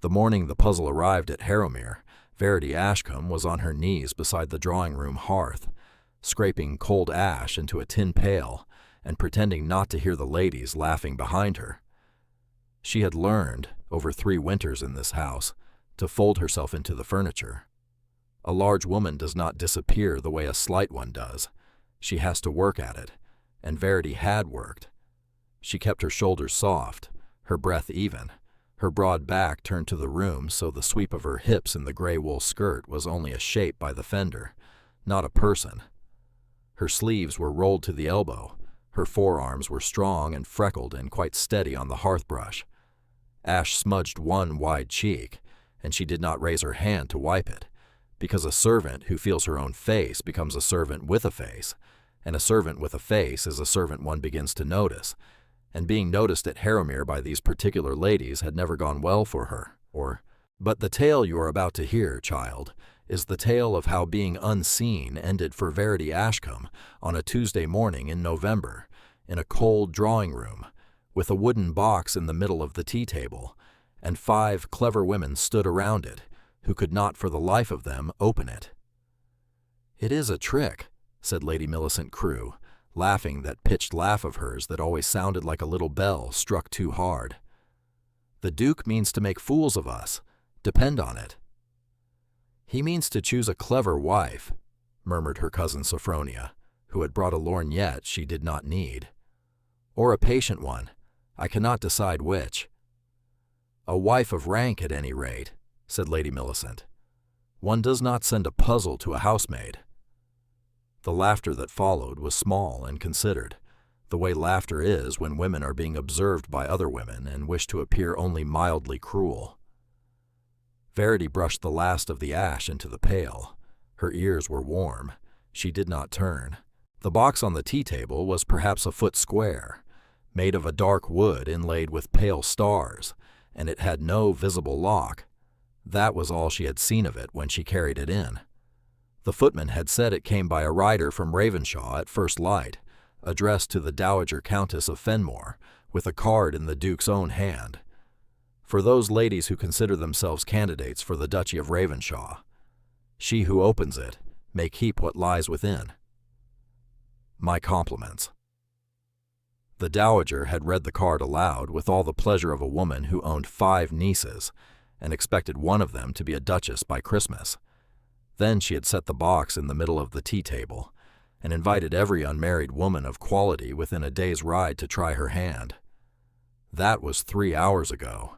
The morning the puzzle arrived at Harrowmere, Verity Ashcombe was on her knees beside the drawing-room hearth, scraping cold ash into a tin pail and pretending not to hear the ladies laughing behind her. She had learned, over 3 winters in this house, to fold herself into the furniture. A large woman does not disappear the way a slight one does. She has to work at it, and Verity had worked. She kept her shoulders soft, her breath even, her broad back turned to the room so the sweep of her hips in the gray wool skirt was only a shape by the fender, not a person. Her sleeves were rolled to the elbow, her forearms were strong and freckled and quite steady on the hearth-brush. Ash smudged one wide cheek, and she did not raise her hand to wipe it, because a servant who feels her own face becomes a servant with a face, and a servant with a face is a servant one begins to notice, and being noticed at Harrowmere by these particular ladies had never gone well for her. But the tale you are about to hear, child, is the tale of how being unseen ended for Verity Ashcombe on a Tuesday morning in November, in a cold drawing-room, with a wooden box in the middle of the tea-table, and 5 clever women stood around it, who could not for the life of them open it. "It is a trick," said Lady Millicent Crewe, laughing that pitched laugh of hers that always sounded like a little bell struck too hard. "The Duke means to make fools of us, depend on it." "He means to choose a clever wife," murmured her cousin Sophronia, who had brought a lorgnette she did not need. "Or a patient one, I cannot decide which." "A wife of rank at any rate," said Lady Millicent. "One does not send a puzzle to a housemaid." The laughter that followed was small and considered, the way laughter is when women are being observed by other women and wish to appear only mildly cruel. Verity brushed the last of the ash into the pail. Her ears were warm. She did not turn. The box on the tea-table was perhaps a foot square, made of a dark wood inlaid with pale stars, and it had no visible lock. That was all she had seen of it when she carried it in. The footman had said it came by a rider from Ravenshaw at first light, addressed to the Dowager Countess of Fenmore, with a card in the Duke's own hand. For those ladies who consider themselves candidates for the Duchy of Ravenshaw. She who opens it may keep what lies within. My compliments. The Dowager had read the card aloud with all the pleasure of a woman who owned 5 nieces and expected one of them to be a duchess by Christmas. Then she had set the box in the middle of the tea-table and invited every unmarried woman of quality within a day's ride to try her hand. That was 3 hours ago.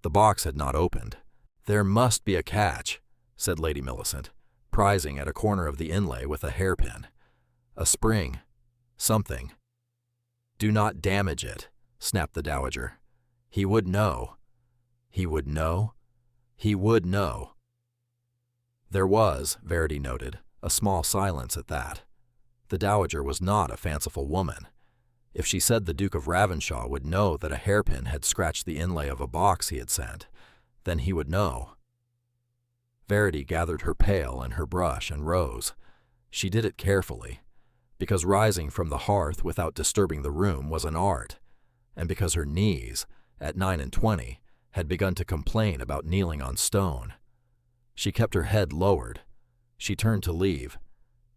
The box had not opened. "There must be a catch," said Lady Millicent, prising at a corner of the inlay with a hairpin. "A spring. Something." "Do not damage it," snapped the Dowager. "He would know." "He would know?" "He would know." There was, Verity noted, a small silence at that. The Dowager was not a fanciful woman. If she said the Duke of Ravenshaw would know that a hairpin had scratched the inlay of a box he had sent, then he would know. Verity gathered her pail and her brush and rose. She did it carefully, because rising from the hearth without disturbing the room was an art, and because her knees, at 9 and 20, had begun to complain about kneeling on stone. She kept her head lowered. She turned to leave,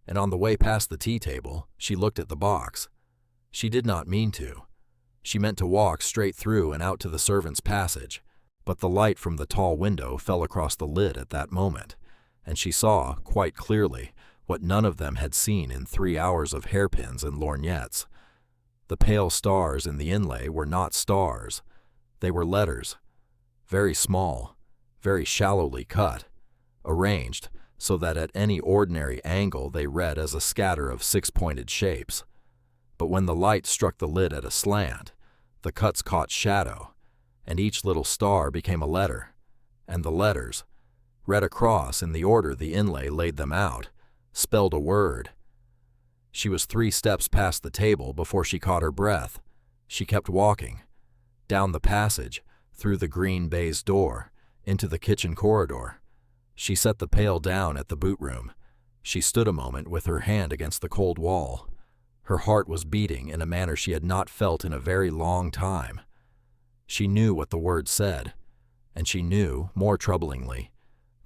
and on the way past the tea-table, she looked at the box. She did not mean to. She meant to walk straight through and out to the servants' passage, but the light from the tall window fell across the lid at that moment, and she saw, quite clearly, what none of them had seen in 3 hours of hairpins and lorgnettes. The pale stars in the inlay were not stars. They were letters, very small, very shallowly cut, arranged so that at any ordinary angle they read as a scatter of 6-pointed shapes. But when the light struck the lid at a slant, the cuts caught shadow, and each little star became a letter, and the letters, read across in the order the inlay laid them out, spelled a word. She was 3 steps past the table before she caught her breath. She kept walking, down the passage, through the green baize door, into the kitchen corridor. She set the pail down at the boot room. She stood a moment with her hand against the cold wall. Her heart was beating in a manner she had not felt in a very long time. She knew what the word said. And she knew, more troublingly,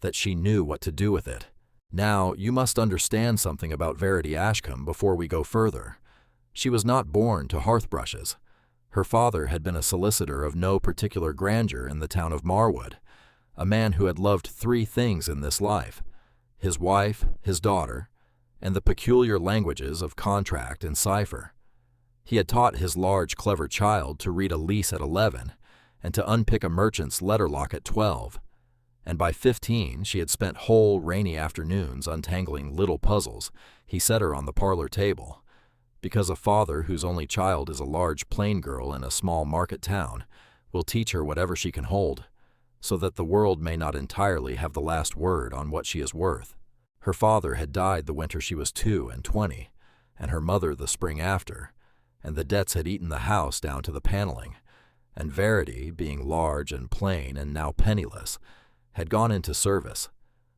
that she knew what to do with it. Now, you must understand something about Verity Ashcombe before we go further. She was not born to hearthbrushes. Her father had been a solicitor of no particular grandeur in the town of Marwood, a man who had loved three things in this life: his wife, his daughter, and the peculiar languages of contract and cipher. He had taught his large, clever child to read a lease at 11 and to unpick a merchant's letter lock at 12, and by 15 she had spent whole rainy afternoons untangling little puzzles he set her on the parlor table, because a father whose only child is a large plain girl in a small market town will teach her whatever she can hold, so that the world may not entirely have the last word on what she is worth. Her father had died the winter she was 22, and her mother the spring after, and the debts had eaten the house down to the paneling, and Verity, being large and plain and now penniless, had gone into service,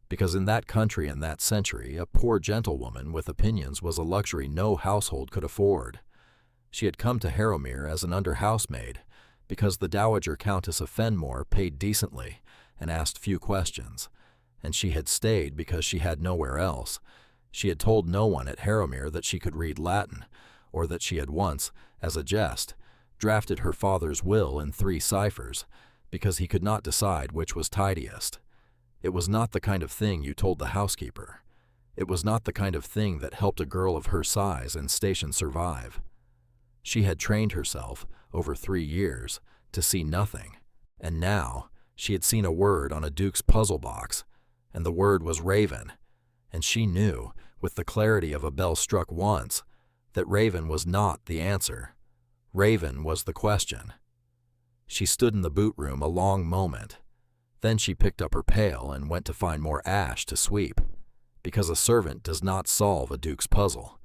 because in that country and that century a poor gentlewoman with opinions was a luxury no household could afford. She had come to Harrowmere as an under-housemaid, because the Dowager Countess of Fenmore paid decently and asked few questions, and she had stayed because she had nowhere else. She had told no one at Harrowmere that she could read Latin, or that she had once, as a jest, drafted her father's will in 3 ciphers, because he could not decide which was tidiest. It was not the kind of thing you told the housekeeper. It was not the kind of thing that helped a girl of her size and station survive. She had trained herself, over 3 years, to see nothing, and now she had seen a word on a duke's puzzle box, and the word was Raven, and she knew, with the clarity of a bell struck once, that Raven was not the answer. Raven was the question. She stood in the boot room a long moment. Then she picked up her pail and went to find more ash to sweep, because a servant does not solve a duke's puzzle.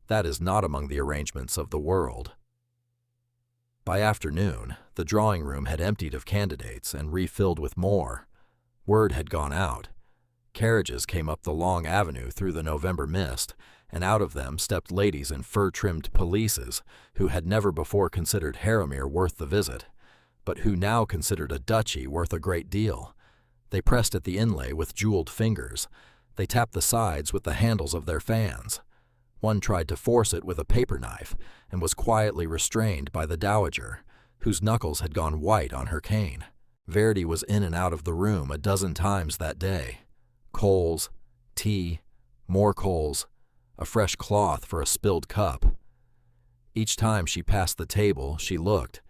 That is not among the arrangements of the world. By afternoon, the drawing room had emptied of candidates and refilled with more. Word had gone out. Carriages came up the long avenue through the November mist, and out of them stepped ladies in fur-trimmed pelisses who had never before considered Harrowmere worth the visit, but who now considered a duchy worth a great deal. They pressed at the inlay with jeweled fingers. They tapped the sides with the handles of their fans. One tried to force it with a paper knife and was quietly restrained by the dowager, whose knuckles had gone white on her cane. Verity was in and out of the room a dozen times that day. Coals, tea, more coals, a fresh cloth for a spilled cup. Each time she passed the table, she looked,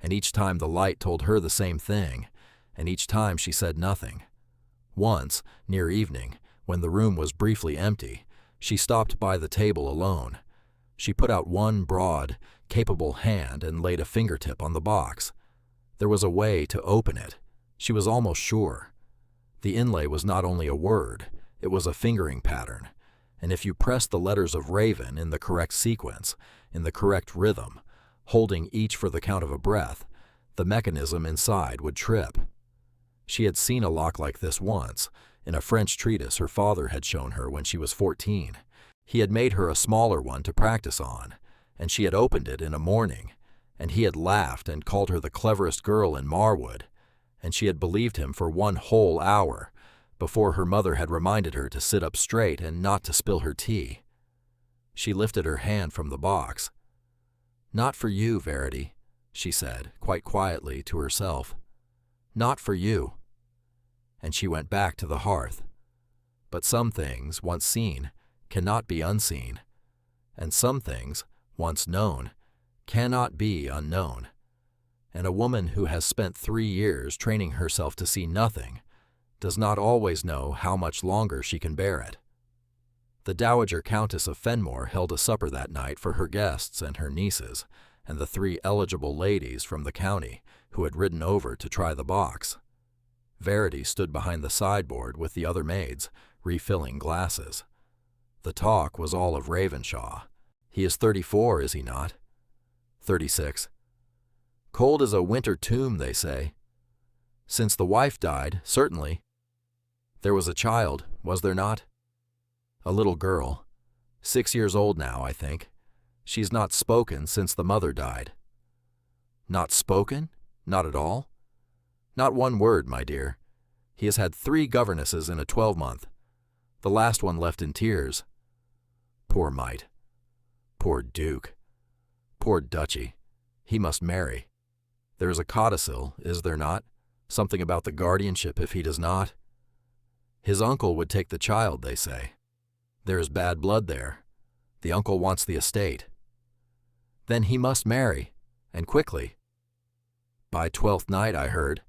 and each time the light told her the same thing, and each time she said nothing. Once, near evening, when the room was briefly empty, she stopped by the table alone. She put out one broad, capable hand and laid a fingertip on the box. There was a way to open it. She was almost sure. The inlay was not only a word, it was a fingering pattern, and if you pressed the letters of Raven in the correct sequence, in the correct rhythm, holding each for the count of a breath, the mechanism inside would trip. She had seen a lock like this once, in a French treatise her father had shown her when she was 14. He had made her a smaller one to practice on, and she had opened it in a morning, and he had laughed and called her the cleverest girl in Marwood, and she had believed him for 1 whole hour, before her mother had reminded her to sit up straight and not to spill her tea. She lifted her hand from the box. "Not for you, Verity," she said, quite quietly to herself. "Not for you." And she went back to the hearth. But some things, once seen, cannot be unseen, and some things, once known, cannot be unknown. And a woman who has spent 3 years training herself to see nothing does not always know how much longer she can bear it. The Dowager Countess of Fenmore held a supper that night for her guests and her nieces, and the 3 eligible ladies from the county who had ridden over to try the box. Verity stood behind the sideboard with the other maids, refilling glasses. The talk was all of Ravenshaw. "He is 34, is he not?" 36. "Cold as a winter tomb, they say." "Since the wife died, certainly." "There was a child, was there not?" "A little girl. 6 years old now, I think. She's not spoken since the mother died." "Not spoken? Not at all?" Not one word, my dear. He has had 3 governesses in a 12-month. The last one left in tears. Poor mite. Poor Duke. Poor Duchy. He must marry. There is a codicil, is there not? Something about the guardianship if he does not. His uncle would take the child, they say. There is bad blood there. The uncle wants the estate. Then he must marry, and quickly. By 12th night, I heard.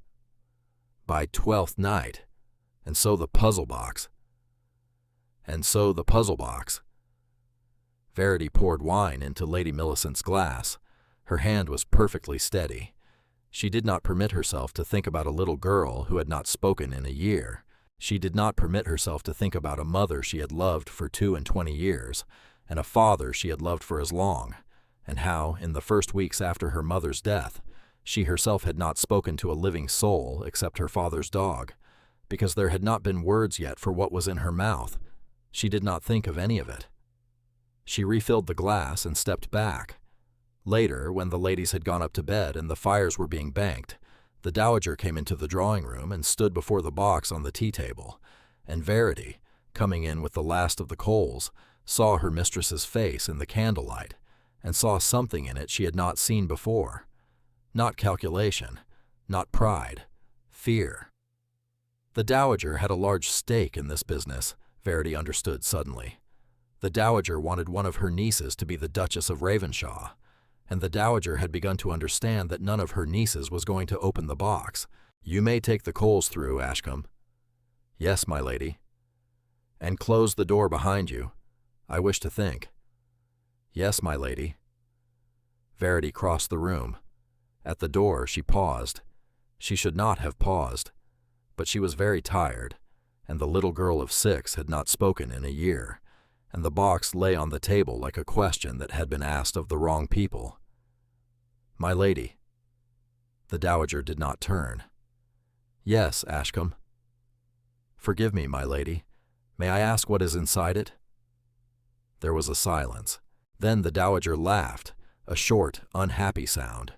By 12th night. And so the puzzle box. And so the puzzle box. Verity poured wine into Lady Millicent's glass. Her hand was perfectly steady. She did not permit herself to think about a little girl who had not spoken in a year. She did not permit herself to think about a mother she had loved for 22 years, and a father she had loved for as long, and how, in the first weeks after her mother's death, she herself had not spoken to a living soul except her father's dog, because there had not been words yet for what was in her mouth. She did not think of any of it. She refilled the glass and stepped back. Later, when the ladies had gone up to bed and the fires were being banked, the dowager came into the drawing-room and stood before the box on the tea-table, and Verity, coming in with the last of the coals, saw her mistress's face in the candlelight, and saw something in it she had not seen before. Not calculation, not pride, fear. The dowager had a large stake in this business, Verity understood suddenly. The dowager wanted one of her nieces to be the Duchess of Ravenshaw, and the dowager had begun to understand that none of her nieces was going to open the box. You may take the coals through, Ashcombe. Yes, my lady. And close the door behind you. I wish to think. Yes, my lady. Verity crossed the room. At the door she paused. She should not have paused, but she was very tired, and the little girl of 6 had not spoken in a year, and the box lay on the table like a question that had been asked of the wrong people. My lady. The dowager did not turn. Yes, Ashcombe. Forgive me, my lady. May I ask what is inside it? There was a silence. Then the dowager laughed, a short, unhappy sound.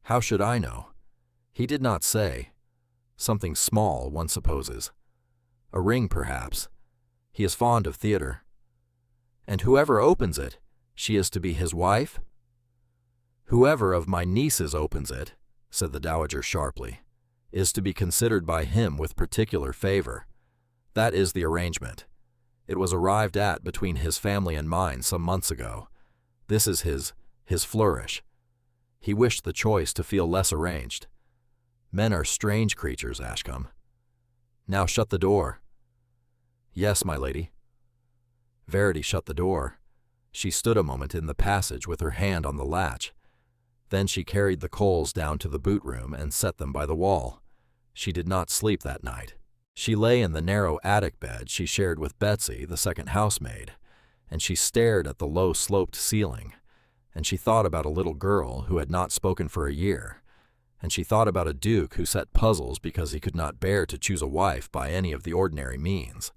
How should I know? He did not say. Something small, one supposes. A ring, perhaps. He is fond of theater. And whoever opens it, she is to be his wife? Whoever of my nieces opens it, said the dowager sharply, is to be considered by him with particular favor. That is the arrangement. It was arrived at between his family and mine some months ago. This is his flourish. He wished the choice to feel less arranged. Men are strange creatures, Ashcombe. Now shut the door. Yes, my lady. Verity shut the door. She stood a moment in the passage with her hand on the latch. Then she carried the coals down to the boot room and set them by the wall. She did not sleep that night. She lay in the narrow attic bed she shared with Betsy, the second housemaid, and she stared at the low-sloped ceiling, and she thought about a little girl who had not spoken for a year, and she thought about a duke who set puzzles because he could not bear to choose a wife by any of the ordinary means,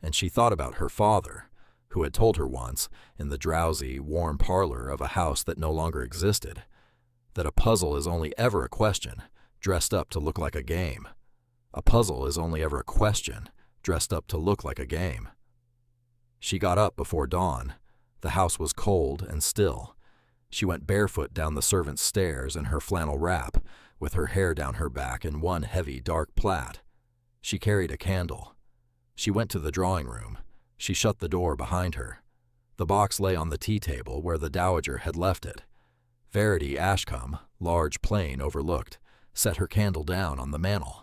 and she thought about her father, who had told her once, in the drowsy, warm parlor of a house that no longer existed, that a puzzle is only ever a question, dressed up to look like a game. A puzzle is only ever a question, dressed up to look like a game. She got up before dawn. The house was cold and still. She went barefoot down the servants' stairs in her flannel wrap, with her hair down her back in one heavy, dark plait. She carried a candle. She went to the drawing-room. She shut the door behind her. The box lay on the tea-table where the dowager had left it. Verity Ashcombe, large, plain, overlooked, set her candle down on the mantel.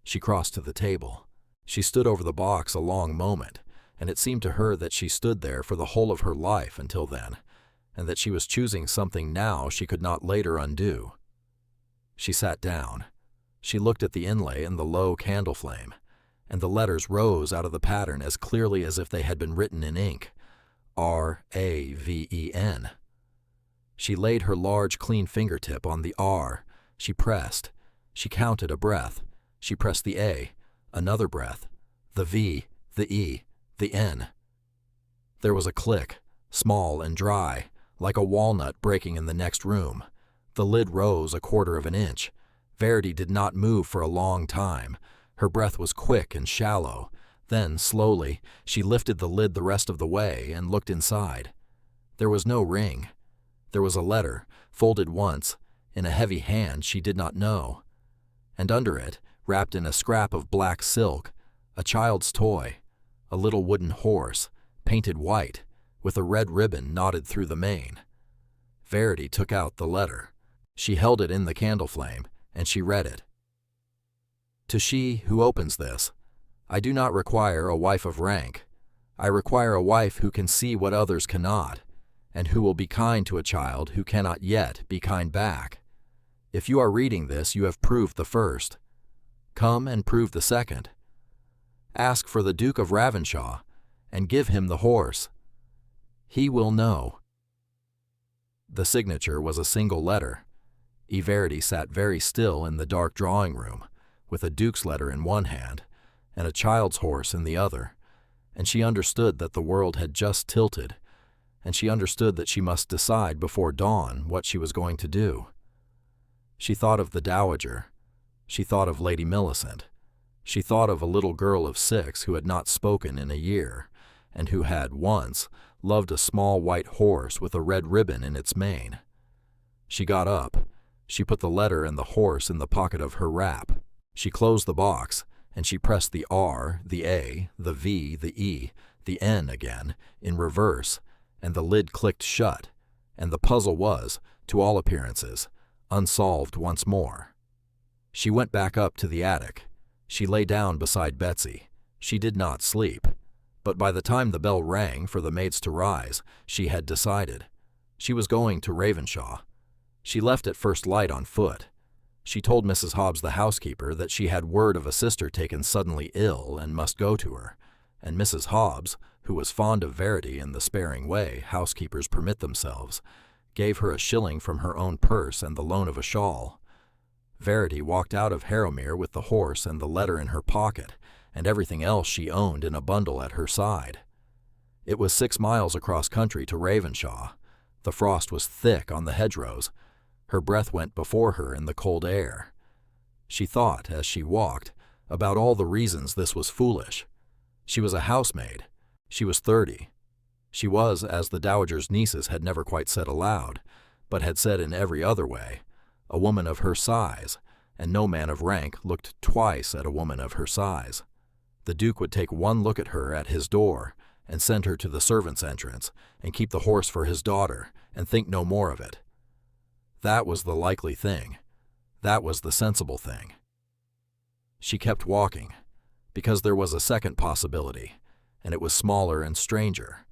She crossed to the table. She stood over the box a long moment, and it seemed to her that she stood there for the whole of her life until then, and that she was choosing something now she could not later undo. She sat down. She looked at the inlay in the low candle flame, and the letters rose out of the pattern as clearly as if they had been written in ink. R-A-V-E-N. She laid her large, clean fingertip on the R. She pressed. She counted a breath. She pressed the A, another breath, the V, the E, the N. There was a click, small and dry, like a walnut breaking in the next room. The lid rose 1/4 of an inch. Verity did not move for a long time. Her breath was quick and shallow. Then, slowly, she lifted the lid the rest of the way and looked inside. There was no ring. There was a letter, folded once, in a heavy hand she did not know. And under it, wrapped in a scrap of black silk, a child's toy, a little wooden horse, painted white, with a red ribbon knotted through the mane. Verity took out the letter. She held it in the candle flame, and she read it. To she who opens this, I do not require a wife of rank. I require a wife who can see what others cannot, and who will be kind to a child who cannot yet be kind back. If you are reading this, you have proved the first. Come and prove the second. Ask for the Duke of Ravenshaw, and give him the horse. He will know. The signature was a single letter. Verity sat very still in the dark drawing room, with a duke's letter in one hand and a child's horse in the other, and she understood that the world had just tilted, and she understood that she must decide before dawn what she was going to do. She thought of the dowager. She thought of Lady Millicent. She thought of a little girl of 6 who had not spoken in a year, and who had once loved a small white horse with a red ribbon in its mane. She got up. She put the letter and the horse in the pocket of her wrap. She closed the box, and she pressed the R, the A, the V, the E, the N again, in reverse, and the lid clicked shut, and the puzzle was, to all appearances, unsolved once more. She went back up to the attic. She lay down beside Betsy. She did not sleep, but by the time the bell rang for the maids to rise, she had decided. She was going to Ravenshaw. She left at first light on foot. She told Mrs. Hobbs, the housekeeper, that she had word of a sister taken suddenly ill and must go to her, and Mrs. Hobbs, who was fond of Verity in the sparing way housekeepers permit themselves, gave her a shilling from her own purse and the loan of a shawl. Verity walked out of Harrowmere with the horse and the letter in her pocket, and everything else she owned in a bundle at her side. It was 6 miles across country to Ravenshaw. The frost was thick on the hedgerows. Her breath went before her in the cold air. She thought, as she walked, about all the reasons this was foolish. She was a housemaid. She was 30. She was, as the dowager's nieces had never quite said aloud, but had said in every other way, a woman of her size, and no man of rank looked twice at a woman of her size. The Duke would take one look at her at his door, and send her to the servants' entrance, and keep the horse for his daughter, and think no more of it. That was the likely thing. That was the sensible thing. She kept walking, because there was a second possibility, and it was smaller and stranger,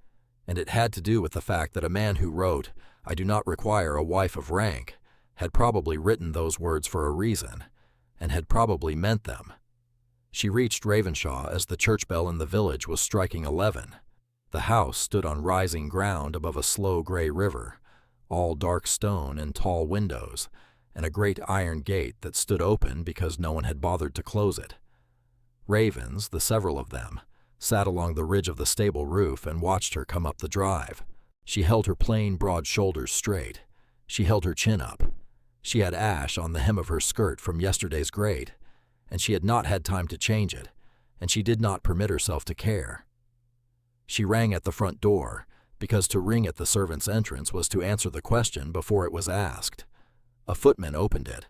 and it had to do with the fact that a man who wrote, I do not require a wife of rank, had probably written those words for a reason, and had probably meant them. She reached Ravenshaw as the church bell in the village was striking 11. The house stood on rising ground above a slow gray river, all dark stone and tall windows, and a great iron gate that stood open because no one had bothered to close it. Ravens, the several of them, sat along the ridge of the stable roof and watched her come up the drive. She held her plain, broad shoulders straight. She held her chin up. She had ash on the hem of her skirt from yesterday's grate, and she had not had time to change it, and she did not permit herself to care. She rang at the front door, because to ring at the servants' entrance was to answer the question before it was asked. A footman opened it.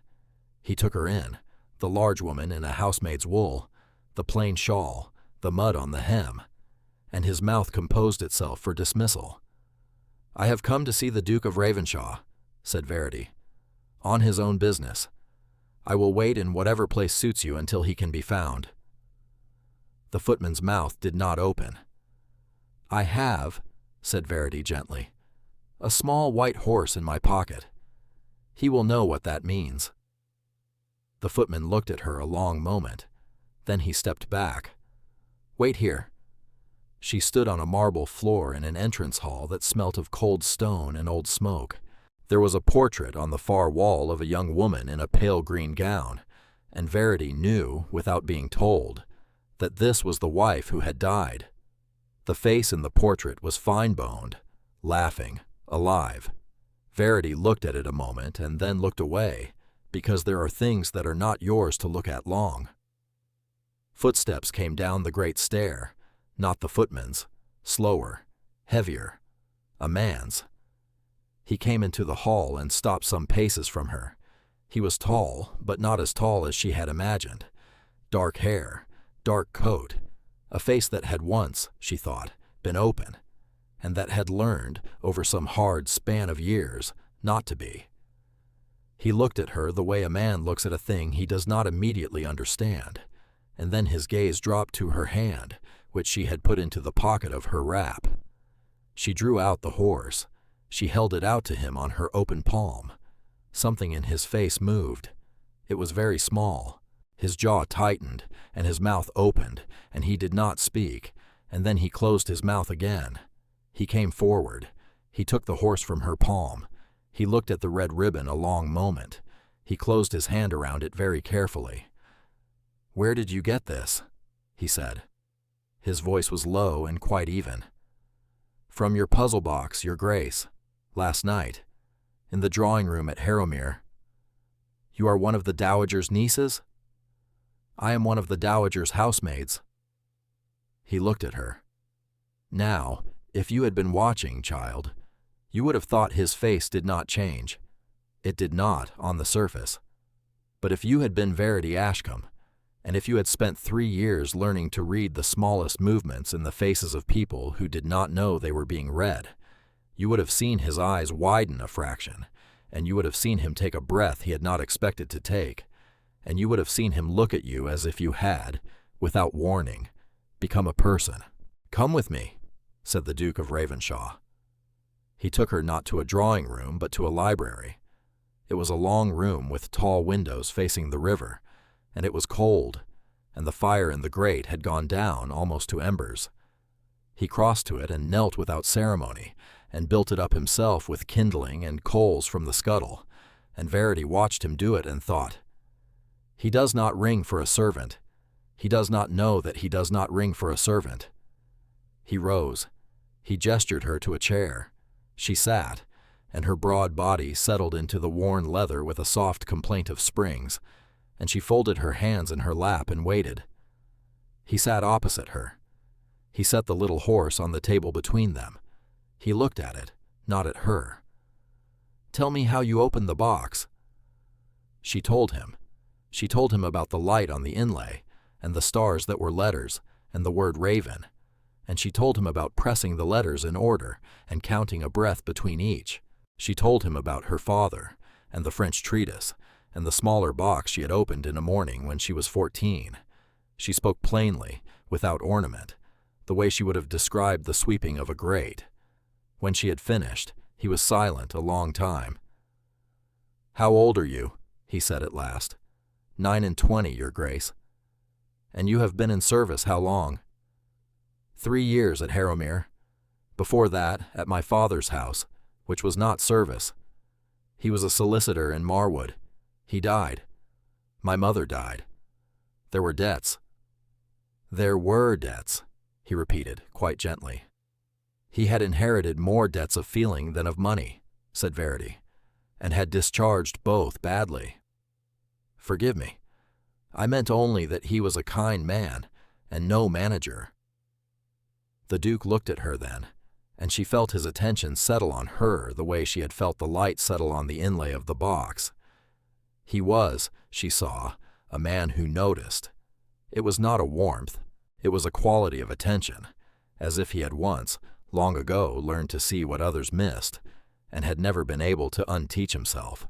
He took her in, the large woman in a housemaid's wool, the plain shawl, the mud on the hem, and his mouth composed itself for dismissal. I have come to see the Duke of Ravenshaw, said Verity, on his own business. I will wait in whatever place suits you until he can be found. The footman's mouth did not open. I have, said Verity gently, a small white horse in my pocket. He will know what that means. The footman looked at her a long moment. Then he stepped back. Wait here. She stood on a marble floor in an entrance hall that smelt of cold stone and old smoke. There was a portrait on the far wall of a young woman in a pale green gown, and Verity knew, without being told, that this was the wife who had died. The face in the portrait was fine-boned, laughing, alive. Verity looked at it a moment and then looked away, because there are things that are not yours to look at long. Footsteps came down the great stair, not the footman's, slower, heavier, a man's. He came into the hall and stopped some paces from her. He was tall, but not as tall as she had imagined. Dark hair, dark coat, a face that had once, she thought, been open, and that had learned, over some hard span of years, not to be. He looked at her the way a man looks at a thing he does not immediately understand, and then his gaze dropped to her hand, which she had put into the pocket of her wrap. She drew out the horse. She held it out to him on her open palm. Something in his face moved. It was very small. His jaw tightened, and his mouth opened, and he did not speak, and then he closed his mouth again. He came forward. He took the horse from her palm. He looked at the red ribbon a long moment. He closed his hand around it very carefully. "Where did you get this?" he said. His voice was low and quite even. "From your puzzle box, Your Grace. Last night. In the drawing room at Harrowmere." "You are one of the dowager's nieces?" "I am one of the dowager's housemaids." He looked at her. Now, if you had been watching, child, you would have thought his face did not change. It did not, on the surface. But if you had been Verity Ashcombe, and if you had spent 3 years learning to read the smallest movements in the faces of people who did not know they were being read, you would have seen his eyes widen a fraction, and you would have seen him take a breath he had not expected to take, and you would have seen him look at you as if you had, without warning, become a person. "Come with me," said the Duke of Ravenshaw. He took her not to a drawing room, but to a library. It was a long room with tall windows facing the river, and it was cold, and the fire in the grate had gone down almost to embers. He crossed to it and knelt without ceremony, and built it up himself with kindling and coals from the scuttle, and Verity watched him do it and thought, "He does not ring for a servant. He does not know that he does not ring for a servant." He rose. He gestured her to a chair. She sat, and her broad body settled into the worn leather with a soft complaint of springs, and she folded her hands in her lap and waited. He sat opposite her. He set the little horse on the table between them. He looked at it, not at her. "Tell me how you opened the box." She told him. She told him about the light on the inlay, and the stars that were letters, and the word Raven, and she told him about pressing the letters in order and counting a breath between each. She told him about her father, and the French treatise, and the smaller box she had opened in a morning when she was 14. She spoke plainly, without ornament, the way she would have described the sweeping of a grate. When she had finished, he was silent a long time. "How old are you?" he said at last. 29, Your Grace." "And you have been in service how long?" 3 years at Harrowmere. Before that, at my father's house, which was not service. He was a solicitor in Marwood. He died. My mother died. There were debts." "There were debts," he repeated, quite gently. "He had inherited more debts of feeling than of money," said Verity, "and had discharged both badly. Forgive me. I meant only that he was a kind man, and no manager." The Duke looked at her then, and she felt his attention settle on her the way she had felt the light settle on the inlay of the box. He was, she saw, a man who noticed. It was not a warmth. It was a quality of attention, as if he had once, long ago, learned to see what others missed, and had never been able to unteach himself.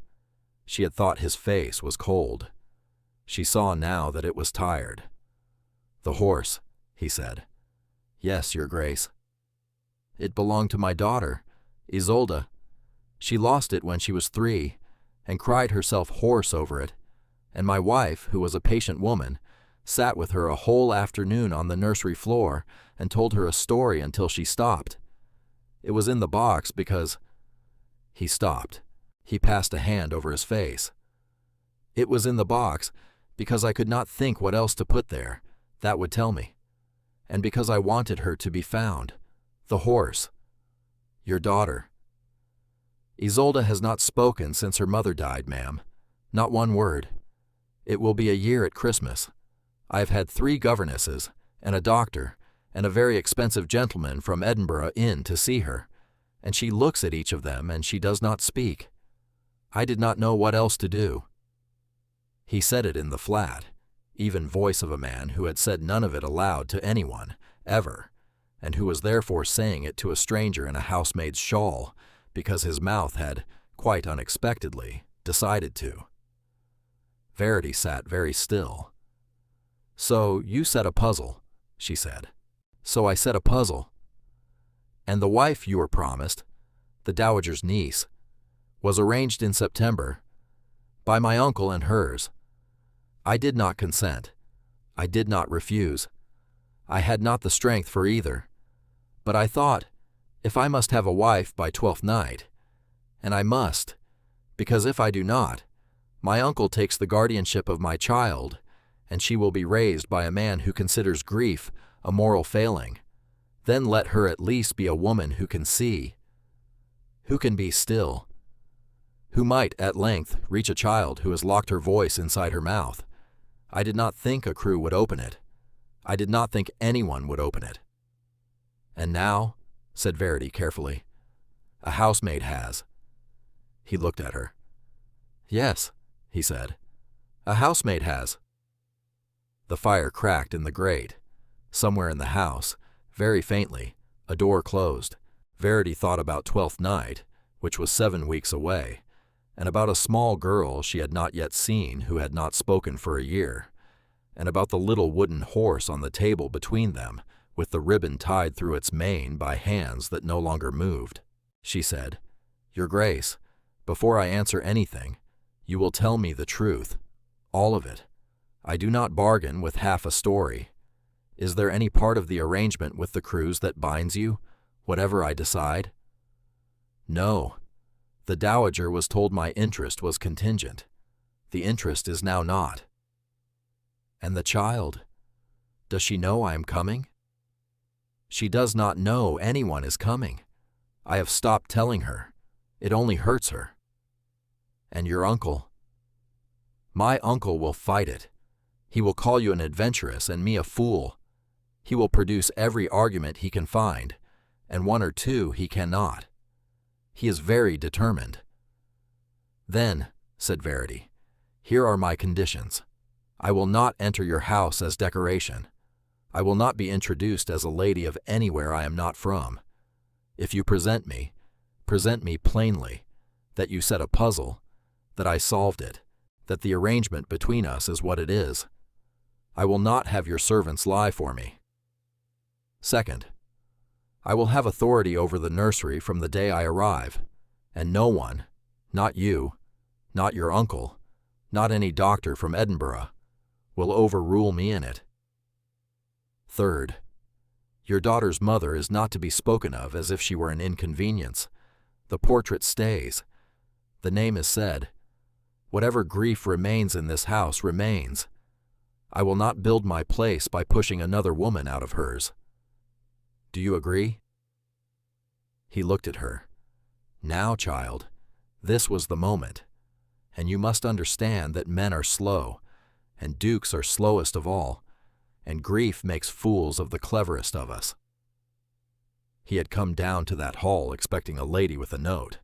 She had thought his face was cold. She saw now that it was tired. "The horse," he said. "Yes, Your Grace." "It belonged to my daughter, Isolde. She lost it when she was 3, and cried herself hoarse over it, and my wife, who was a patient woman, sat with her a whole afternoon on the nursery floor and told her a story until she stopped. It was in the box because—" He stopped. He passed a hand over his face. "It was in the box because I could not think what else to put there. That would tell me. And because I wanted her to be found. The horse. Your daughter. Isolde has not spoken since her mother died, ma'am. Not one word. It will be a year at Christmas. I have had 3 governesses, and a doctor, and a very expensive gentleman from Edinburgh in to see her, and she looks at each of them and she does not speak. I did not know what else to do." He said it in the flat, even voice of a man who had said none of it aloud to anyone, ever, and who was therefore saying it to a stranger in a housemaid's shawl, because his mouth had, quite unexpectedly, decided to. Verity sat very still. "So you set a puzzle," she said. "So I set a puzzle. And the wife you were promised, the dowager's niece, was arranged in September, by my uncle and hers. I did not consent. I did not refuse. I had not the strength for either. But I thought, if I must have a wife by 12th night, and I must, because if I do not, my uncle takes the guardianship of my child, and she will be raised by a man who considers grief a moral failing, then let her at least be a woman who can see, who can be still, who might, at length, reach a child who has locked her voice inside her mouth. I did not think a crew would open it. I did not think anyone would open it. And now," said Verity carefully, "a housemaid has." He looked at her. "Yes," he said, "a housemaid has." The fire cracked in the grate. Somewhere in the house, very faintly, a door closed. Verity thought about 12th night, which was 7 weeks away, and about a small girl she had not yet seen who had not spoken for a year, and about the little wooden horse on the table between them, with the ribbon tied through its mane by hands that no longer moved. She said, "Your Grace, before I answer anything, you will tell me the truth, all of it. I do not bargain with half a story. Is there any part of the arrangement with the crews that binds you, whatever I decide?" "No. The dowager was told my interest was contingent. The interest is now not." "And the child? Does she know I am coming?" "She does not know anyone is coming. I have stopped telling her. It only hurts her." "And your uncle?" "My uncle will fight it. He will call you an adventuress and me a fool. He will produce every argument he can find, and 1 or 2 he cannot. He is very determined." "Then," said Verity, "here are my conditions. I will not enter your house as decoration. I will not be introduced as a lady of anywhere I am not from. If you present me plainly, that you set a puzzle, that I solved it, that the arrangement between us is what it is. I will not have your servants lie for me. Second, I will have authority over the nursery from the day I arrive, and no one, not you, not your uncle, not any doctor from Edinburgh, will overrule me in it. Third, your daughter's mother is not to be spoken of as if she were an inconvenience. The portrait stays. The name is said. Whatever grief remains in this house remains. I will not build my place by pushing another woman out of hers. Do you agree?" He looked at her. "Now, child, this was the moment. And you must understand that men are slow, and dukes are slowest of all, and grief makes fools of the cleverest of us." He had come down to that hall expecting a lady with a note.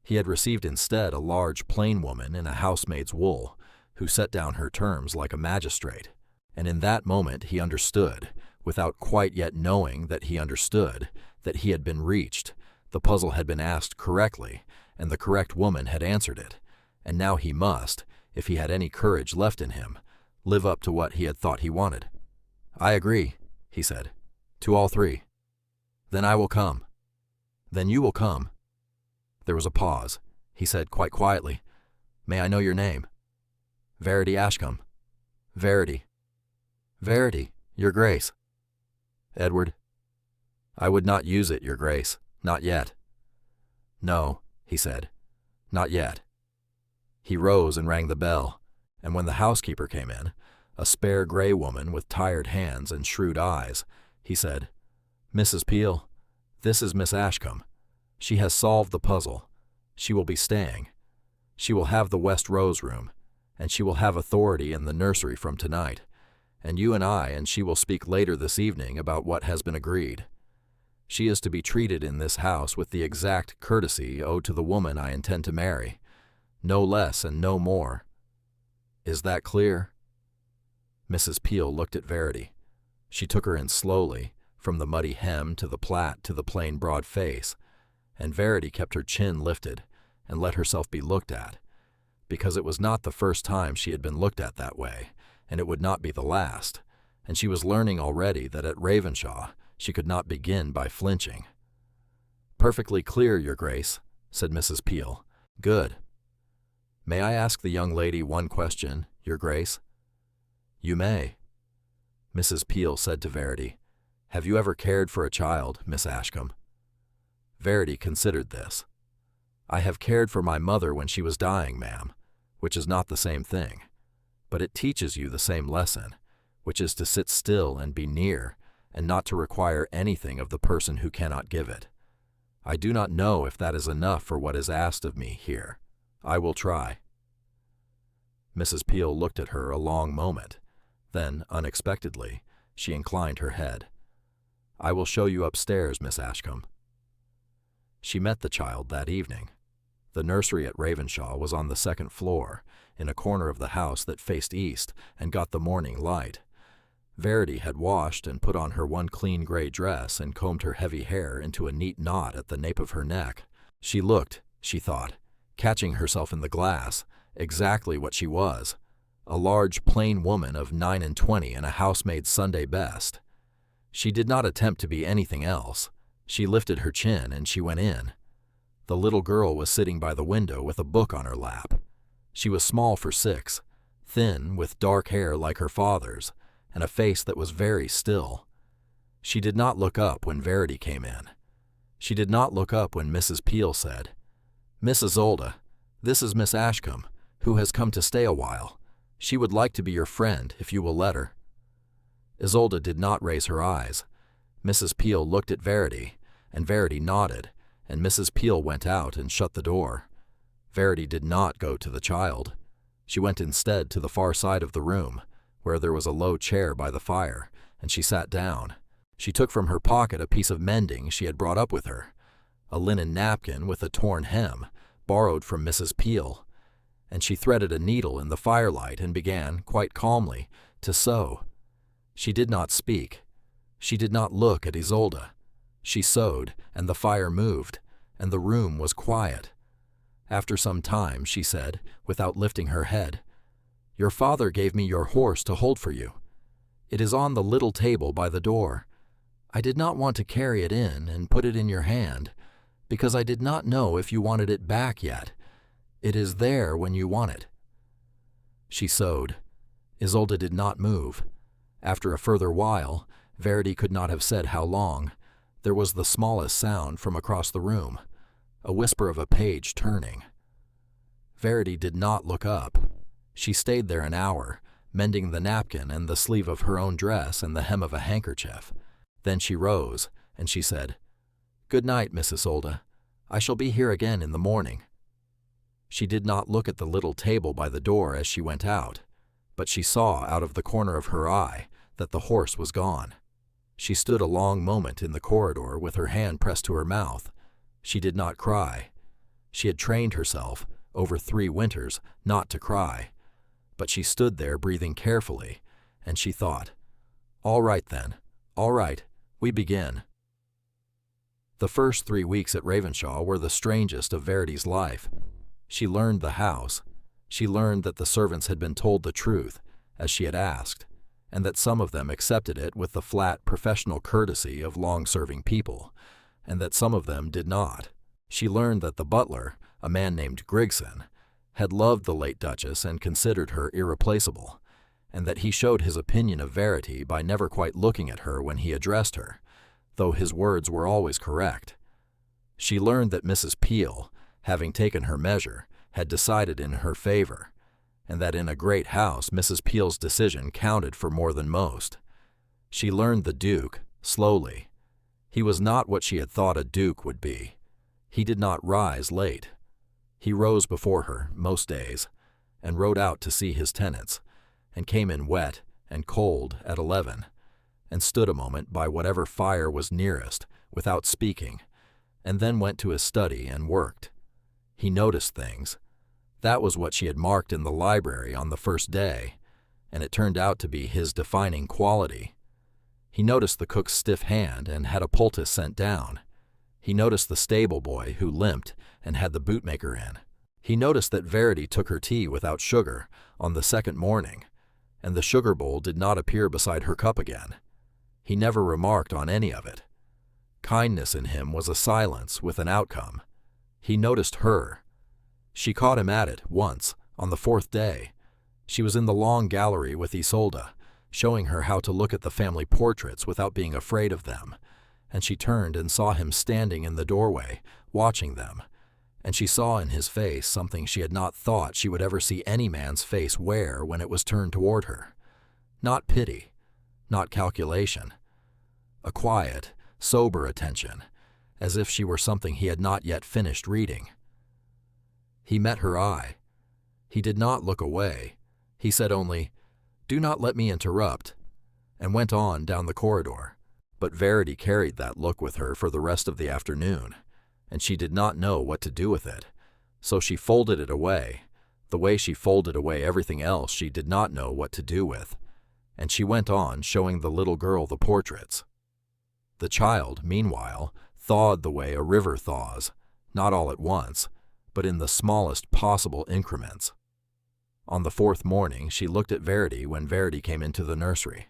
He had received instead a large plain woman in a housemaid's wool, who set down her terms like a magistrate, and in that moment he understood, without quite yet knowing that he understood, that he had been reached, the puzzle had been asked correctly, and the correct woman had answered it, and now he must, if he had any courage left in him, live up to what he had thought he wanted. "I agree," he said, "to all 3. Then I will come." "Then you will come." There was a pause. He said quite quietly, "May I know your name?" "Verity Ashcombe." "Verity." "Verity, your Grace." "Edward." "I would not use it, your Grace, not yet." "No," he said, "not yet." He rose and rang the bell, and when the housekeeper came in, a spare gray woman with tired hands and shrewd eyes, he said, "Mrs. Peel, this is Miss Ashcombe. She has solved the puzzle. She will be staying. She will have the West Rose room. and she will have authority in the nursery from tonight, and you and she will speak later this evening about what has been agreed. She is to be treated in this house with the exact courtesy owed to the woman I intend to marry, no less and no more. Is that clear?" Mrs. Peel looked at Verity. She took her in slowly, from the muddy hem to the plait to the plain broad face, and Verity kept her chin lifted and let herself be looked at, because it was not the first time she had been looked at that way, and it would not be the last, and she was learning already that at Ravenshaw she could not begin by flinching. "Perfectly clear, Your Grace," said Mrs. Peel. "Good. May I ask the young lady one question, Your Grace?" "You may." Mrs. Peel said to Verity, "Have you ever cared for a child, Miss Ashcombe?" Verity considered this. "I have cared for my mother when she was dying, ma'am, which is not the same thing, but it teaches you the same lesson, which is to sit still and be near, and not to require anything of the person who cannot give it. I do not know if that is enough for what is asked of me here. I will try." Mrs. Peel looked at her a long moment. Then, unexpectedly, she inclined her head. "I will show you upstairs, Miss Ashcombe." She met the child that evening. The nursery at Ravenshaw was on the second floor, in a corner of the house that faced east and got the morning light. Verity had washed and put on her one clean gray dress and combed her heavy hair into a neat knot at the nape of her neck. She looked, she thought, catching herself in the glass, exactly what she was, a large plain woman of 29 in a housemaid's Sunday best. She did not attempt to be anything else. She lifted her chin and she went in. The little girl was sitting by the window with a book on her lap. She was small for 6, thin, with dark hair like her father's, and a face that was very still. She did not look up when Verity came in. She did not look up when Mrs. Peel said, "Miss Isolde, this is Miss Ashcombe, who has come to stay a while. She would like to be your friend, if you will let her." Isolde did not raise her eyes. Mrs. Peel looked at Verity, and Verity nodded, and Mrs. Peel went out and shut the door. Verity did not go to the child. She went instead to the far side of the room, where there was a low chair by the fire, and she sat down. She took from her pocket a piece of mending she had brought up with her, a linen napkin with a torn hem, borrowed from Mrs. Peel, and she threaded a needle in the firelight and began, quite calmly, to sew. She did not speak. She did not look at Isolde. She sewed, and the fire moved, and the room was quiet. After some time, she said, without lifting her head, "Your father gave me your horse to hold for you. It is on the little table by the door. I did not want to carry it in and put it in your hand, because I did not know if you wanted it back yet. It is there when you want it." She sewed. Isolde did not move. After a further while, Verity could not have said how long, there was the smallest sound from across the room, a whisper of a page turning. Verity did not look up. She stayed there an hour, mending the napkin and the sleeve of her own dress and the hem of a handkerchief. Then she rose, and she said, "Good night, Miss Isolde. I shall be here again in the morning." She did not look at the little table by the door as she went out, but she saw out of the corner of her eye that the horse was gone. She stood a long moment in the corridor with her hand pressed to her mouth. She did not cry. She had trained herself, over 3 winters, not to cry. But she stood there breathing carefully, and she thought, "All right then, all right, we begin." The first 3 weeks at Ravenshaw were the strangest of Verity's life. She learned the house. She learned that the servants had been told the truth, as she had asked, and that some of them accepted it with the flat professional courtesy of long-serving people, and that some of them did not. She learned that the butler, a man named Grigson, had loved the late Duchess and considered her irreplaceable, and that he showed his opinion of Verity by never quite looking at her when he addressed her, though his words were always correct. She learned that Mrs. Peel, having taken her measure, had decided in her favor, and that in a great house Mrs. Peel's decision counted for more than most. She learned the Duke, slowly. He was not what she had thought a Duke would be. He did not rise late. He rose before her, most days, and rode out to see his tenants, and came in wet and cold at 11, and stood a moment by whatever fire was nearest without speaking, and then went to his study and worked. He noticed things. That was what she had marked in the library on the first day, and it turned out to be his defining quality. He noticed the cook's stiff hand and had a poultice sent down. He noticed the stable boy who limped and had the bootmaker in. He noticed that Verity took her tea without sugar on the second morning, and the sugar bowl did not appear beside her cup again. He never remarked on any of it. Kindness in him was a silence with an outcome. He noticed her. She caught him at it once, on the fourth day. She was in the long gallery with Isolde, showing her how to look at the family portraits without being afraid of them, and she turned and saw him standing in the doorway, watching them, and she saw in his face something she had not thought she would ever see any man's face wear when it was turned toward her. Not pity, not calculation. A quiet, sober attention, as if she were something he had not yet finished reading. He met her eye. He did not look away. He said only, "Do not let me interrupt," and went on down the corridor. But Verity carried that look with her for the rest of the afternoon, and she did not know what to do with it, so she folded it away, the way she folded away everything else she did not know what to do with, and she went on showing the little girl the portraits. The child, meanwhile, thawed the way a river thaws, not all at once, but in the smallest possible increments. On the fourth morning, she looked at Verity when Verity came into the nursery.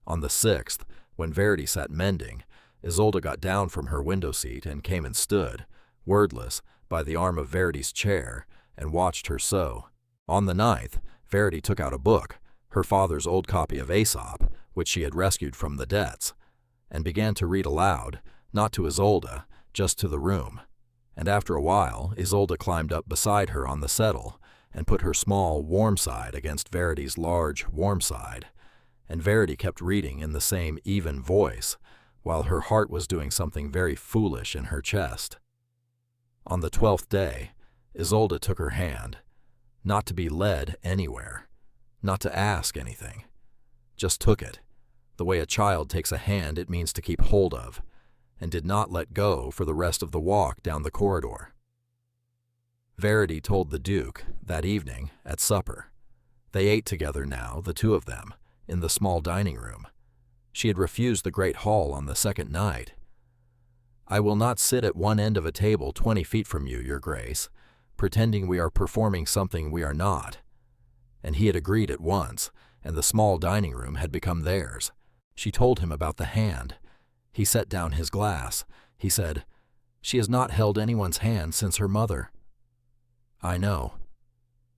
On the sixth, when Verity sat mending, Isolde got down from her window seat and came and stood, wordless, by the arm of Verity's chair, and watched her sew. On the ninth, Verity took out a book, her father's old copy of Aesop, which she had rescued from the debts, and began to read aloud, not to Isolde, just to the room. And after a while, Isolde climbed up beside her on the settle, and put her small, warm side against Verity's large, warm side, and Verity kept reading in the same even voice, while her heart was doing something very foolish in her chest. On the 12th day, Isolde took her hand, not to be led anywhere, not to ask anything, just took it, the way a child takes a hand it means to keep hold of, and did not let go for the rest of the walk down the corridor. Verity told the Duke, that evening, at supper. They ate together now, the two of them, in the small dining room. She had refused the great hall on the second night. "I will not sit at one end of a table 20 feet from you, Your Grace, pretending we are performing something we are not." And he had agreed at once, and the small dining room had become theirs. She told him about the hand. He set down his glass. He said, "She has not held anyone's hand since her mother." "I know."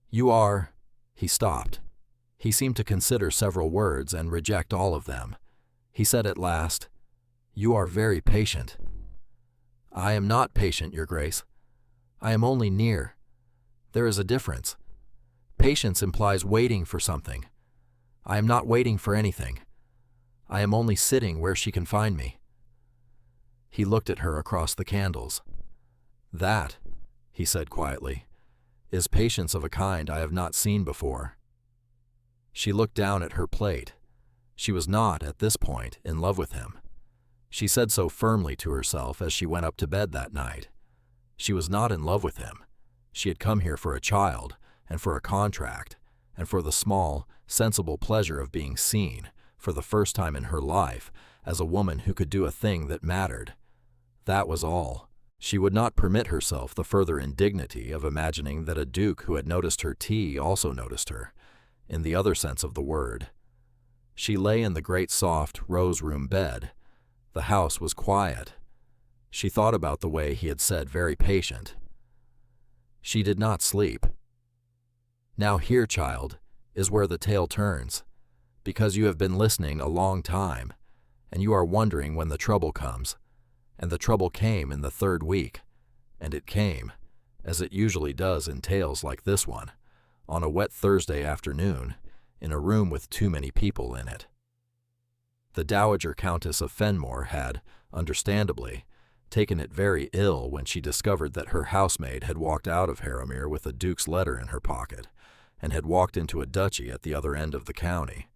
"You are—" He stopped. He seemed to consider several words and reject all of them. He said at last, "You are very patient." "I am not patient, Your Grace. I am only near. There is a difference. Patience implies waiting for something. I am not waiting for anything. I am only sitting where she can find me." He looked at her across the candles. "That," he said quietly, "is patience of a kind I have not seen before." She looked down at her plate. She was not, at this point, in love with him. She said so firmly to herself as she went up to bed that night. She was not in love with him. She had come here for a child, and for a contract, and for the small, sensible pleasure of being seen, for the first time in her life, as a woman who could do a thing that mattered. That was all. She would not permit herself the further indignity of imagining that a duke who had noticed her tea also noticed her, in the other sense of the word. She lay in the great soft rose-room bed. The house was quiet. She thought about the way he had said very patient. She did not sleep. Now here, child, is where the tale turns, because you have been listening a long time, and you are wondering when the trouble comes, and the trouble came in the 3rd week, and it came, as it usually does in tales like this one, on a wet Thursday afternoon, in a room with too many people in it. The Dowager Countess of Fenmore had, understandably, taken it very ill when she discovered that her housemaid had walked out of Harrowmere with the Duke's letter in her pocket, and had walked into a duchy at the other end of the county.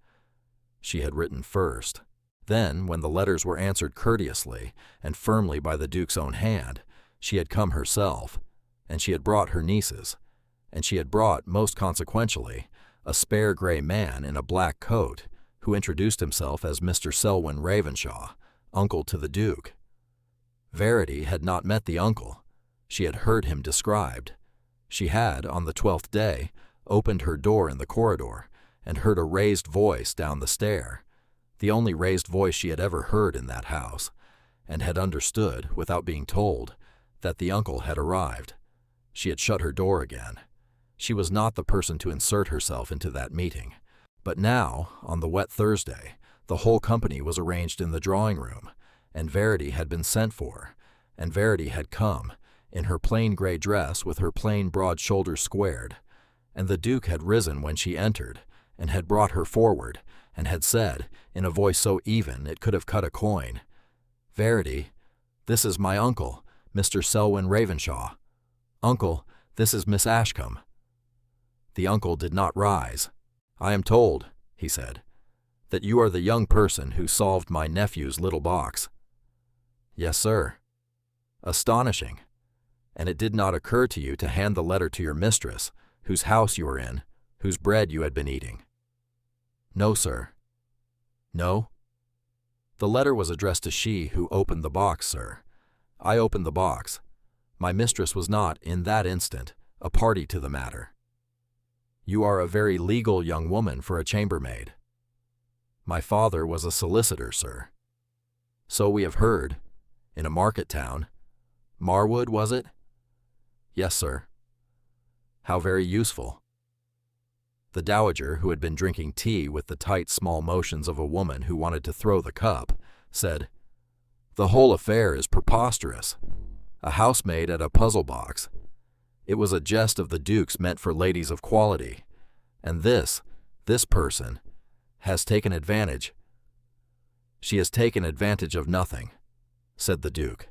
She had written first. Then, when the letters were answered courteously and firmly by the Duke's own hand, she had come herself, and she had brought her nieces, and she had brought, most consequentially, a spare gray man in a black coat, who introduced himself as Mr. Selwyn Ravenshaw, uncle to the Duke. Verity had not met the uncle. She had heard him described. She had, on the 12th day, opened her door in the corridor and heard a raised voice down the stair, the only raised voice she had ever heard in that house, and had understood, without being told, that the uncle had arrived. She had shut her door again. She was not the person to insert herself into that meeting. But now, on the wet Thursday, the whole company was arranged in the drawing-room, and Verity had been sent for, and Verity had come, in her plain gray dress with her plain broad shoulders squared, and the Duke had risen when she entered, and had brought her forward, and had said, in a voice so even it could have cut a coin, "Verity, this is my uncle, Mr. Selwyn Ravenshaw. Uncle, this is Miss Ashcombe." The uncle did not rise. "I am told," he said, "that you are the young person who solved my nephew's little box." "Yes, sir." "Astonishing. And it did not occur to you to hand the letter to your mistress, whose house you were in, whose bread you had been eating?" "No, sir." "No?" "The letter was addressed to she who opened the box, sir. I opened the box. My mistress was not, in that instant, a party to the matter." "You are a very legal young woman for a chambermaid." "My father was a solicitor, sir." "So we have heard. In a market town. Marwood, was it?" "Yes, sir." "How very useful." The dowager, who had been drinking tea with the tight, small motions of a woman who wanted to throw the cup, said, "The whole affair is preposterous. A housemaid at a puzzle box. It was a jest of the Duke's meant for ladies of quality. And this person, has taken advantage." "She has taken advantage of nothing," said the Duke.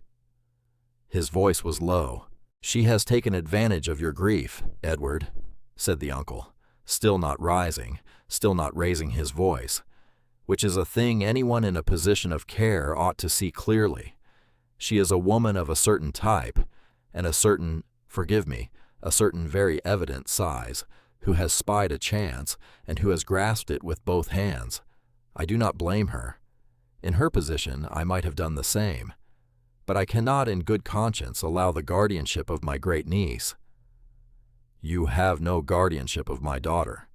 His voice was low. "She has taken advantage of your grief, Edward," said the uncle, still not rising, still not raising his voice, "which is a thing anyone in a position of care ought to see clearly. She is a woman of a certain type, and a certain, forgive me, a certain very evident size, who has spied a chance, and who has grasped it with both hands. I do not blame her. In her position I might have done the same, but I cannot in good conscience allow the guardianship of my great niece." "You have no guardianship of my daughter."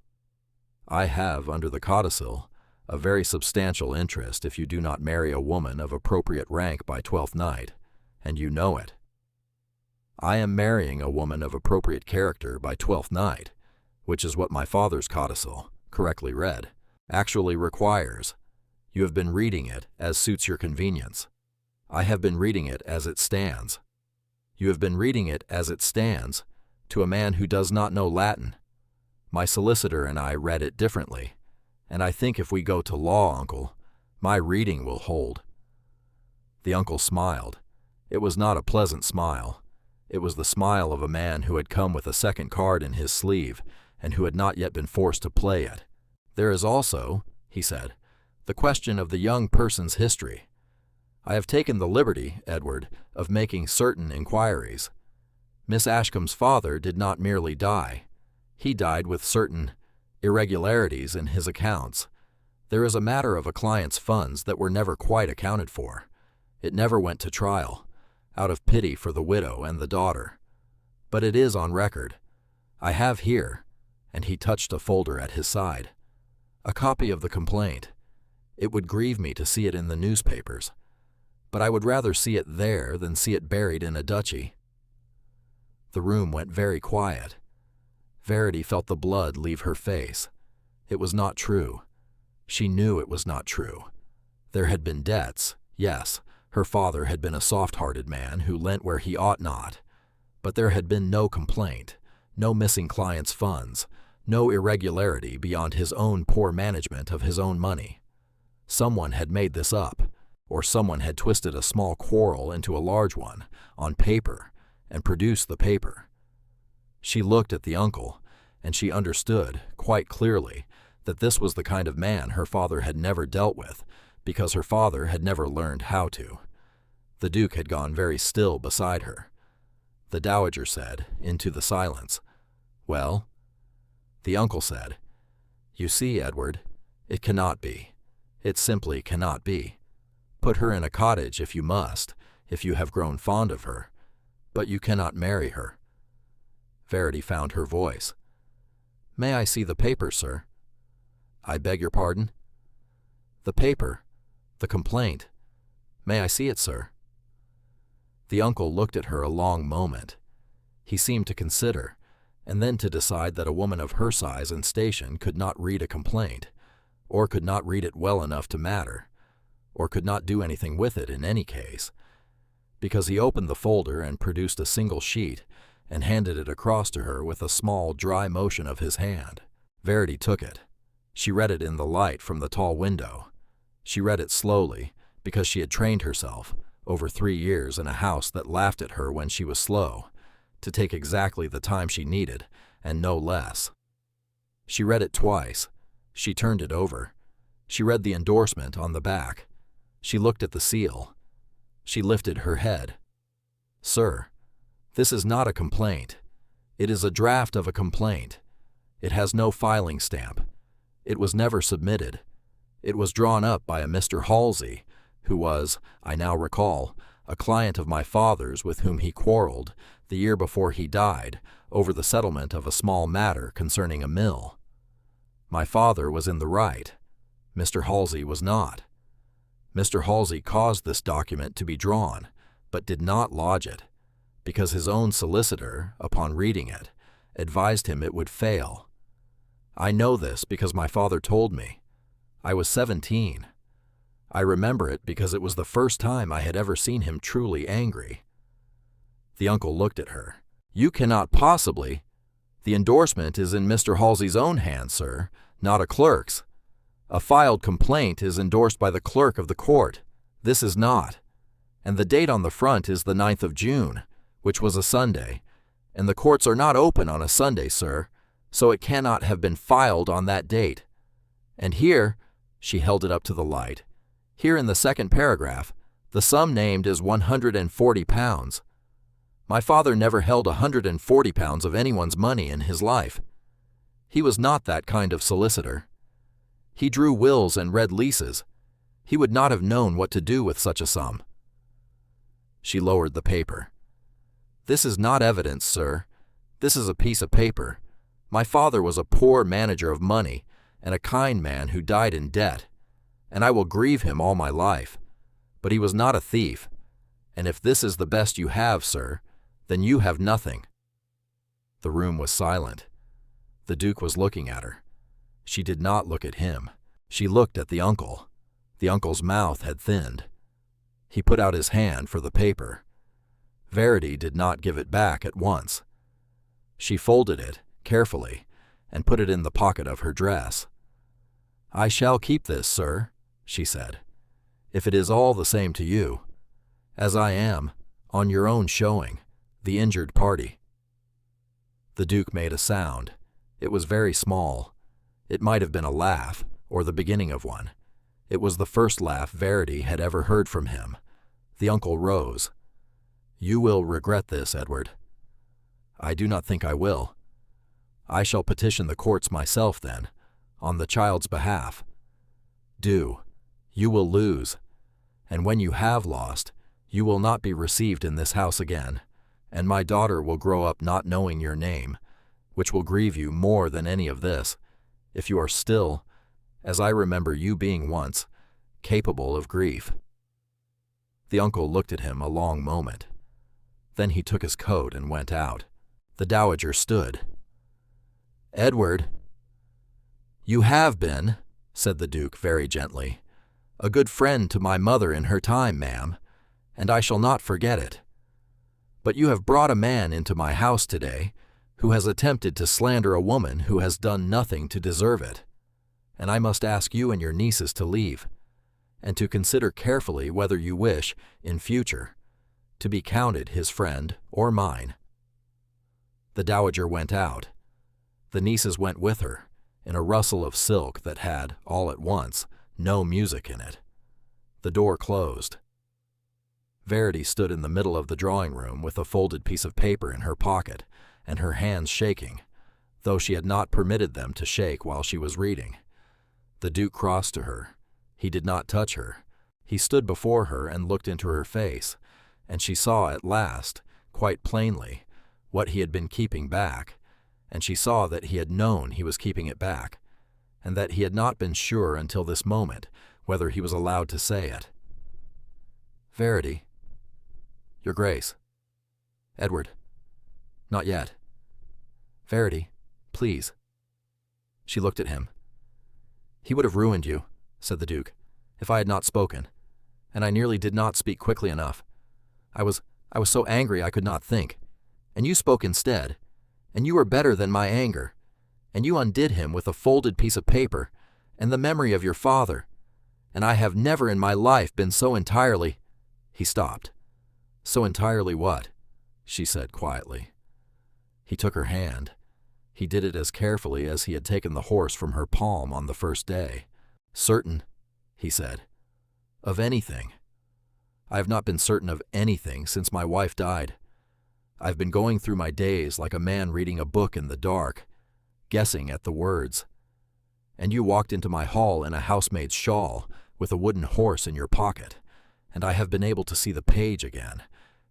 "I have, under the codicil, a very substantial interest if you do not marry a woman of appropriate rank by 12th night, and you know it." "I am marrying a woman of appropriate character by 12th night, which is what my father's codicil, correctly read, actually requires. You have been reading it as suits your convenience. I have been reading it as it stands. You have been reading it as it stands, to a man who does not know Latin. My solicitor and I read it differently, and I think if we go to law, uncle, my reading will hold." The uncle smiled. It was not a pleasant smile. It was the smile of a man who had come with a second card in his sleeve, and who had not yet been forced to play it. "There is also," he said, "the question of the young person's history. I have taken the liberty, Edward, of making certain inquiries. Miss Ashcombe's father did not merely die. He died with certain irregularities in his accounts. There is a matter of a client's funds that were never quite accounted for. It never went to trial, out of pity for the widow and the daughter. But it is on record. I have here," and he touched a folder at his side, "a copy of the complaint. It would grieve me to see it in the newspapers, but I would rather see it there than see it buried in a duchy." The room went very quiet. Verity felt the blood leave her face. It was not true. She knew it was not true. There had been debts, yes, her father had been a soft-hearted man who lent where he ought not, but there had been no complaint, no missing client's funds, no irregularity beyond his own poor management of his own money. Someone had made this up, or someone had twisted a small quarrel into a large one, on paper, and produced the paper. She looked at the uncle, and she understood, quite clearly, that this was the kind of man her father had never dealt with, because her father had never learned how to. The Duke had gone very still beside her. The Dowager said, into the silence, "Well?" The uncle said, "You see, Edward, it cannot be. It simply cannot be. Put her in a cottage if you must, if you have grown fond of her, but you cannot marry her." Verity found her voice. "May I see the paper, sir?" "I beg your pardon?" "The paper. The complaint. May I see it, sir?" The uncle looked at her a long moment. He seemed to consider, and then to decide that a woman of her size and station could not read a complaint, or could not read it well enough to matter, or could not do anything with it in any case, because he opened the folder and produced a single sheet and handed it across to her with a small, dry motion of his hand. Verity took it. She read it in the light from the tall window. She read it slowly, because she had trained herself, over 3 years in a house that laughed at her when she was slow, to take exactly the time she needed, and no less. She read it twice. She turned it over. She read the endorsement on the back. She looked at the seal. She lifted her head. "Sir, this is not a complaint. It is a draft of a complaint. It has no filing stamp. It was never submitted. It was drawn up by a Mr. Halsey, who was, I now recall, a client of my father's with whom he quarreled, the year before he died, over the settlement of a small matter concerning a mill. My father was in the right. Mr. Halsey was not. Mr. Halsey caused this document to be drawn, but did not lodge it, because his own solicitor, upon reading it, advised him it would fail. I know this because my father told me. I was 17. I remember it because it was the first time I had ever seen him truly angry." The uncle looked at her. "You cannot possibly—" "The endorsement is in Mr. Halsey's own hand, sir, not a clerk's. A filed complaint is endorsed by the clerk of the court. This is not. And the date on the front is the 9th of June, which was a Sunday, and the courts are not open on a Sunday, sir, so it cannot have been filed on that date. And here," she held it up to the light, "here in the second paragraph, the sum named is £140. My father never held £140 of anyone's money in his life. He was not that kind of solicitor. He drew wills and read leases. He would not have known what to do with such a sum." She lowered the paper. "This is not evidence, sir. This is a piece of paper. My father was a poor manager of money and a kind man who died in debt, and I will grieve him all my life. But he was not a thief, and if this is the best you have, sir, then you have nothing." The room was silent. The Duke was looking at her. She did not look at him. She looked at the uncle. The uncle's mouth had thinned. He put out his hand for the paper. Verity did not give it back at once. She folded it carefully and put it in the pocket of her dress. "I shall keep this, sir," she said, "if it is all the same to you, as I am, on your own showing, the injured party." The Duke made a sound. It was very small. It might have been a laugh, or the beginning of one. It was the first laugh Verity had ever heard from him. The uncle rose. "You will regret this, Edward." "I do not think I will." "I shall petition the courts myself, then, on the child's behalf." "Do. You will lose. And when you have lost, you will not be received in this house again, and my daughter will grow up not knowing your name, which will grieve you more than any of this, if you are still, as I remember you being once, capable of grief." The uncle looked at him a long moment. Then he took his coat and went out. The Dowager stood. "Edward." "You have been," said the Duke very gently, "a good friend to my mother in her time, ma'am, and I shall not forget it. But you have brought a man into my house today who has attempted to slander a woman who has done nothing to deserve it, and I must ask you and your nieces to leave, and to consider carefully whether you wish, in future, to be counted his friend or mine." The Dowager went out. The nieces went with her, in a rustle of silk that had, all at once, no music in it. The door closed. Verity stood in the middle of the drawing room with a folded piece of paper in her pocket and her hands shaking, though she had not permitted them to shake while she was reading. The Duke crossed to her. He did not touch her. He stood before her and looked into her face, and she saw at last, quite plainly, what he had been keeping back, and she saw that he had known he was keeping it back, and that he had not been sure until this moment whether he was allowed to say it. "Verity." "Your Grace." "Edward." "Not yet." "Verity, please." She looked at him. "He would have ruined you," said the Duke, "if I had not spoken, and I nearly did not speak quickly enough. I was so angry I could not think, and you spoke instead, and you were better than my anger, and you undid him with a folded piece of paper and the memory of your father, and I have never in my life been so entirely—" He stopped. "So entirely what?" she said quietly. He took her hand. He did it as carefully as he had taken the horse from her palm on the first day. "Certain," he said, "of anything. I have not been certain of anything since my wife died. I've been going through my days like a man reading a book in the dark, guessing at the words. And you walked into my hall in a housemaid's shawl, with a wooden horse in your pocket, and I have been able to see the page again,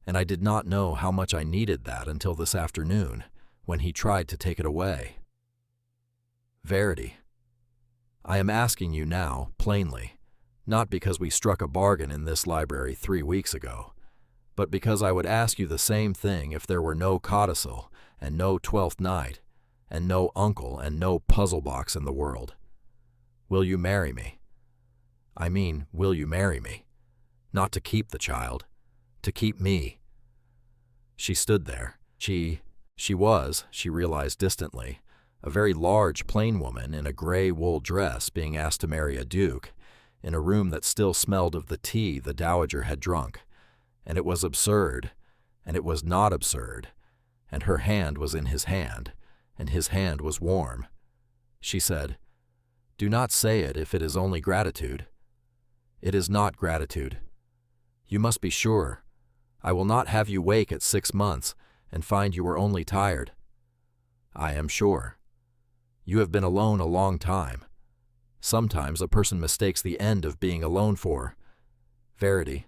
and I did not know how much I needed that until this afternoon, when he tried to take it away. Verity, I am asking you now, plainly, not because we struck a bargain in this library 3 weeks ago, but because I would ask you the same thing if there were no codicil, and no 12th night, and no uncle, and no puzzle box in the world. Will you marry me? I mean, will you marry me? Not to keep the child, to keep me." She stood there. She was, she realized distantly, a very large, plain woman in a gray wool dress being asked to marry a duke, in a room that still smelled of the tea the dowager had drunk, and it was absurd, and it was not absurd, and her hand was in his hand, and his hand was warm. She said, "Do not say it if it is only gratitude." "It is not gratitude. You must be sure. I will not have you wake at 6 months and find you were only tired." "I am sure. You have been alone a long time. Sometimes a person mistakes the end of being alone for— Verity,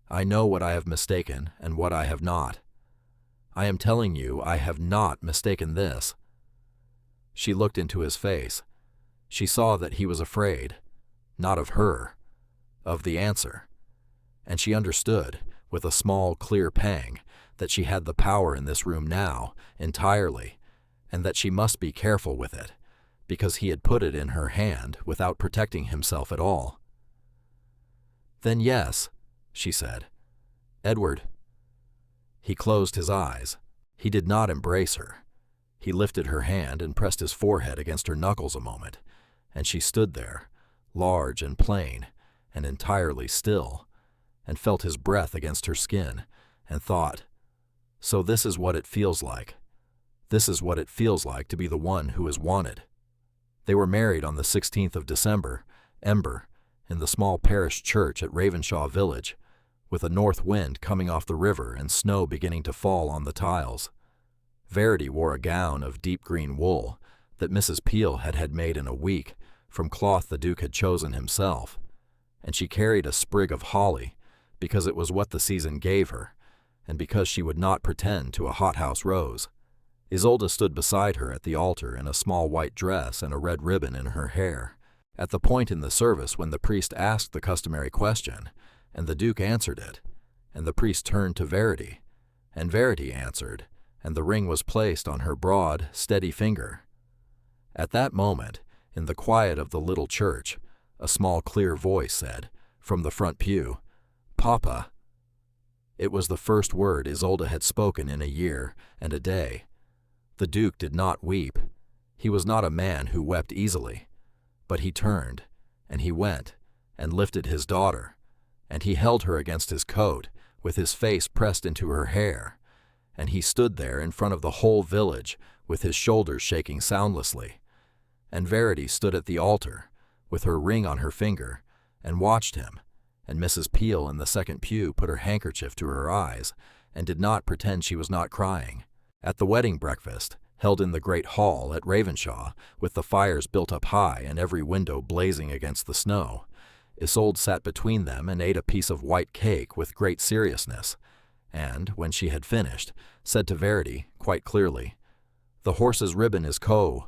I know what I have mistaken and what I have not. I am telling you I have not mistaken this." She looked into his face. She saw that he was afraid, not of her, of the answer, and she understood, with a small, clear pang, that she had the power in this room now, entirely, and that she must be careful with it, because he had put it in her hand without protecting himself at all. "Then yes," she said. "Edward." He closed his eyes. He did not embrace her. He lifted her hand and pressed his forehead against her knuckles a moment, and she stood there, large and plain, and entirely still, and felt his breath against her skin, and thought, "So this is what it feels like. This is what it feels like to be the one who is wanted." They were married on the 16th of December, Ember, in the small parish church at Ravenshaw village, with a north wind coming off the river and snow beginning to fall on the tiles. Verity wore a gown of deep green wool that Mrs. Peel had made in a week from cloth the Duke had chosen himself, and she carried a sprig of holly because it was what the season gave her, and because she would not pretend to a hothouse rose. Isolde stood beside her at the altar in a small white dress and a red ribbon in her hair, at the point in the service when the priest asked the customary question, and the Duke answered it, and the priest turned to Verity, and Verity answered, and the ring was placed on her broad, steady finger. At that moment, in the quiet of the little church, a small clear voice said, from the front pew, "Papa." It was the first word Isolde had spoken in a year and a day. The Duke did not weep. He was not a man who wept easily. But he turned, and he went, and lifted his daughter, and he held her against his coat, with his face pressed into her hair, and he stood there in front of the whole village with his shoulders shaking soundlessly. And Verity stood at the altar, with her ring on her finger, and watched him, and Mrs. Peel in the second pew put her handkerchief to her eyes and did not pretend she was not crying. At the wedding breakfast, held in the great hall at Ravenshaw, with the fires built up high and every window blazing against the snow, Isolde sat between them and ate a piece of white cake with great seriousness, and, when she had finished, said to Verity, quite clearly, "The horse's ribbon is co.